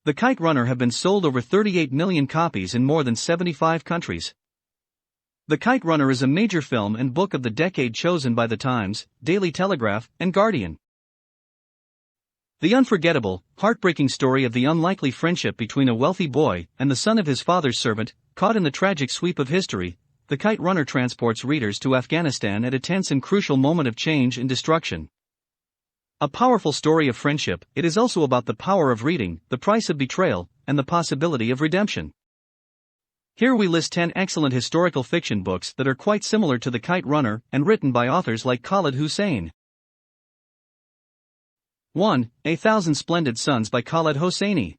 The Kite Runner have been sold over 38 million copies in more than 75 countries. The Kite Runner is a major film and book of the decade chosen by The Times, Daily Telegraph, and Guardian. The unforgettable, heartbreaking story of the unlikely friendship between a wealthy boy and the son of his father's servant, caught in the tragic sweep of history, The Kite Runner transports readers to Afghanistan at a tense and crucial moment of change and destruction. A powerful story of friendship, it is also about the power of reading, the price of betrayal, and the possibility of redemption. Here we list 10 excellent historical fiction books that are quite similar to The Kite Runner and written by authors like Khaled Hosseini. 1. 1,000 Splendid Sons by Khaled Hosseini.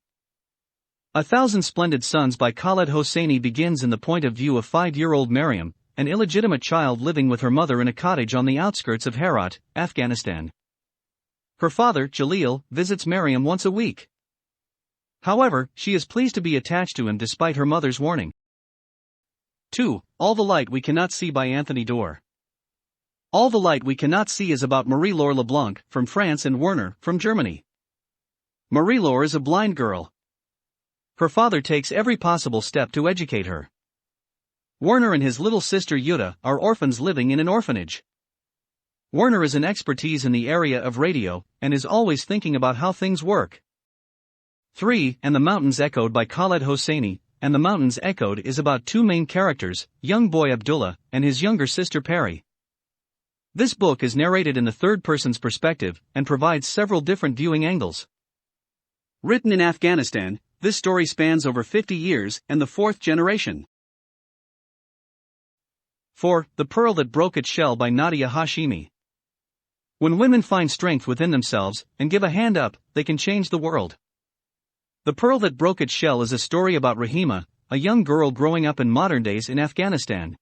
1,000 Splendid Sons by Khaled Hosseini begins in the point of view of 5-year-old Mariam, an illegitimate child living with her mother in a cottage on the outskirts of Herat, Afghanistan. Her father, Jalil, visits Mariam once a week. However, she is pleased to be attached to him despite her mother's warning. 2. All the Light We Cannot See by Anthony Doerr. All the Light We Cannot See is about Marie-Laure Leblanc, from France, and Werner, from Germany. Marie-Laure is a blind girl. Her father takes every possible step to educate her. Werner and his little sister Jutta are orphans living in an orphanage. Werner is an expertise in the area of radio, and is always thinking about how things work. 3. And the Mountains Echoed by Khaled Hosseini. And the Mountains Echoed is about two main characters, young boy Abdullah, and his younger sister Peri. This book is narrated in the third person's perspective, and provides several different viewing angles. Written in Afghanistan, this story spans over 50 years, and the fourth generation. 4. The Pearl That Broke Its Shell by Nadia Hashimi. When women find strength within themselves, and give a hand up, they can change the world. The Pearl That Broke Its Shell is a story about Rahima, a young girl growing up in modern days in Afghanistan.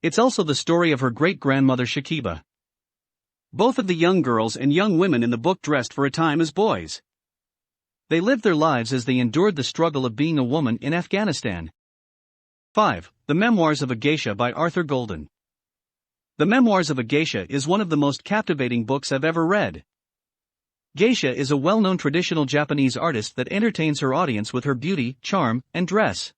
It's also the story of her great-grandmother Shakiba. Both of the young girls and young women in the book dressed for a time as boys. They lived their lives as they endured the struggle of being a woman in Afghanistan. 5. The Memoirs of a Geisha by Arthur Golden. The Memoirs of a Geisha is one of the most captivating books I've ever read. Geisha is a well-known traditional Japanese artist that entertains her audience with her beauty, charm, and dress.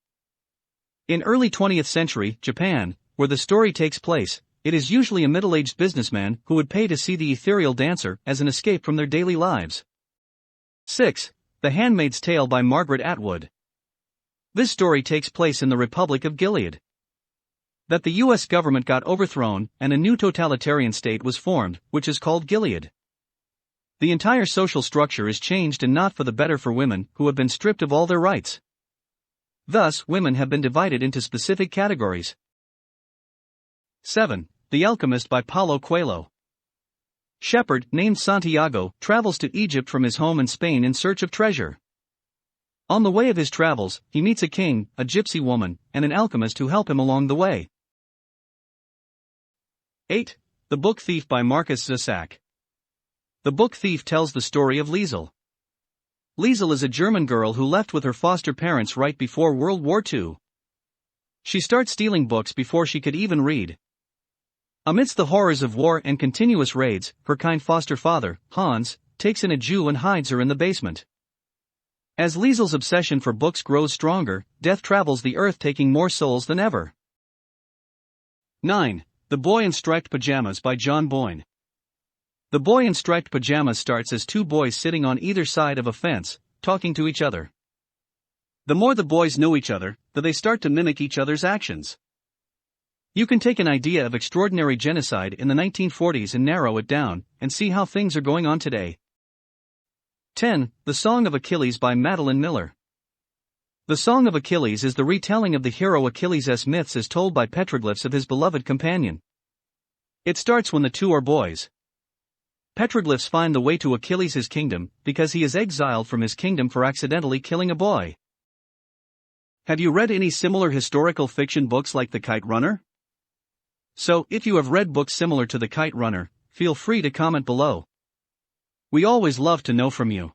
In early 20th century Japan, where the story takes place, it is usually a middle-aged businessman who would pay to see the ethereal dancer as an escape from their daily lives. 6. The Handmaid's Tale by Margaret Atwood. This story takes place in the Republic of Gilead. That the U.S. government got overthrown and a new totalitarian state was formed, which is called Gilead. The entire social structure is changed and not for the better for women who have been stripped of all their rights. Thus, women have been divided into specific categories. 7. The Alchemist by Paulo Coelho. Shepherd, named Santiago, travels to Egypt from his home in Spain in search of treasure. On the way of his travels, he meets a king, a gypsy woman, and an alchemist who help him along the way. 8. The Book Thief by Marcus Zusak. The Book Thief tells the story of Liesel. Liesel is a German girl who left with her foster parents right before World War II. She starts stealing books before she could even read. Amidst the horrors of war and continuous raids, her kind foster father, Hans, takes in a Jew and hides her in the basement. As Liesel's obsession for books grows stronger, death travels the earth taking more souls than ever. 9. The Boy in Striped Pajamas by John Boyne. The Boy in Striped Pajamas starts as two boys sitting on either side of a fence, talking to each other. The more the boys know each other, the they start to mimic each other's actions. You can take an idea of extraordinary genocide in the 1940s and narrow it down, and see how things are going on today. 10. The Song of Achilles by Madeline Miller. The Song of Achilles is the retelling of the hero Achilles' myths as told by petroglyphs of his beloved companion. It starts when the two are boys. Petroglyphs find the way to Achilles' kingdom, because he is exiled from his kingdom for accidentally killing a boy. Have you read any similar historical fiction books like The Kite Runner? So, if you have read books similar to The Kite Runner, feel free to comment below. We always love to know from you.